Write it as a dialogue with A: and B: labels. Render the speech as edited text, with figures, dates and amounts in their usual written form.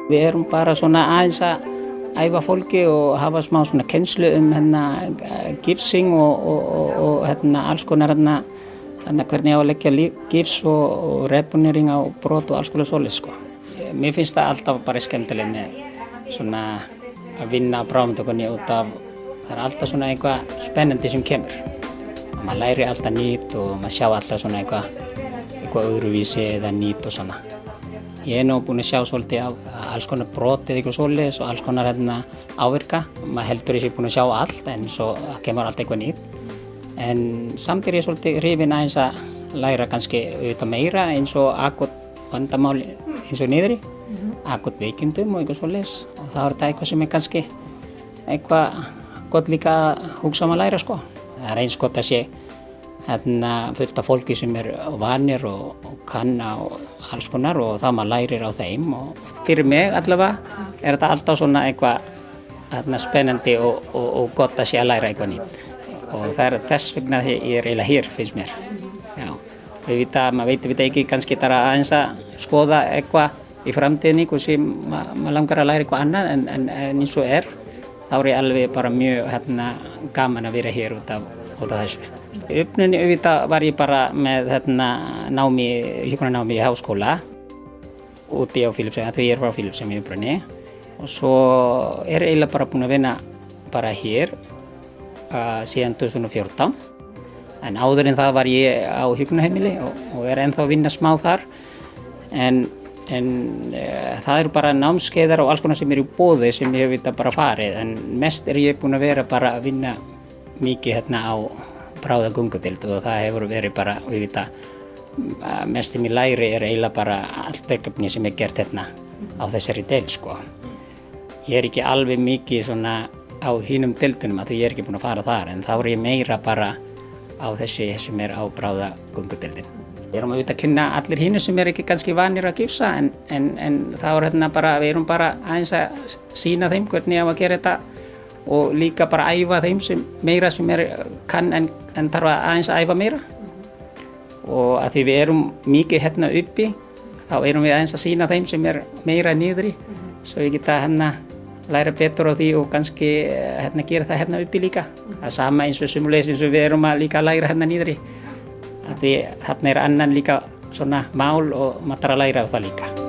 A: Við erum bara svona aðeins að æfa fólki og hafa smá svona kennslu gifsing og alls konar hvernig á að leggja gifs og reponering á brot og alls konar svoleiðis sko. Mér finnst það alltaf bara skemmtileg með svona að vinna á bráðamóttökunni út af það alltaf svona eitthvað spennandi sem kemur. Maður læri alltaf nýtt og maður sjá alltaf svona eitthvað öðruvísi eða nýtt og svona. Ég nú búinn að sjá svolítið af alls konar brot eða eitthvað svoleiðis og alls konar ávirka. Maður heldur ég búinn að sjá allt en svo kemur alltaf eitthvað nýtt. En samt ég svolítið hrifinn aðeins að læra kannski auðvitað meira eins og akut vandamál eins og niðri, akut veikindum og eitthvað svoleiðis. Og þá þetta eitthvað sem kannski eitthvað gott líka að hugsa að læra sko. Það eins gott að sé fullt af fólki sem vanir og kann á alls konar og það maður lærir á þeim og fyrir mig allavega þetta alltaf svona eitthvað spennandi og gott að sé að læra eitthvað nýtt og það þess vegna ég eiginlega hér finnst mér. Já. Maður veit ekki kannski aðeins að skoða eitthvað í framtíðinni hvort maður langar að læra eitthvað annað en eins og þá ég alveg bara mjög gaman að vera hér út af þessu. Uppnunni auðvitað var ég bara með hjúkrunarnámi í háskóla úti á Filippseyjum, því ég er frá Filippseyjum í uppruni og svo eiginlega bara búinn að vinna bara hér síðan 2014 en áður en það var ég á hjúkrunarheimili og ennþá að vinna smá þar en það eru bara námskeiðar og alls konar sem í boði sem ég hef bara farið en mest ég búinn að vera bara að vinna mikið á bráðagöngudeild og það hefur verið bara, mest sem ég læri eiginlega bara allt verkefni sem gert á þessari deild sko. Ég ekki alveg mikið svona á hinum deildunum að því ég ekki búinn að fara þar en þá ég meira bara á þessi sem á bráðagöngudeildin. Við erum að kynna allir hinu sem ekki kannski vanir að gifsa en þá bara, við erum bara aðeins að sýna þeim hvernig á að gera þetta og líka bara æfa þeim sem meira sem kann en þarf aðeins að æfa meira og að því við erum mikið uppi þá erum við aðeins að sýna þeim sem meira niðri svo við geta læra betur á því og kannski gera það uppi líka það sama eins og sömuleiðis eins og við erum að líka læra niðri að því þarna annan líka svona mál og maður þarf að læra á það líka.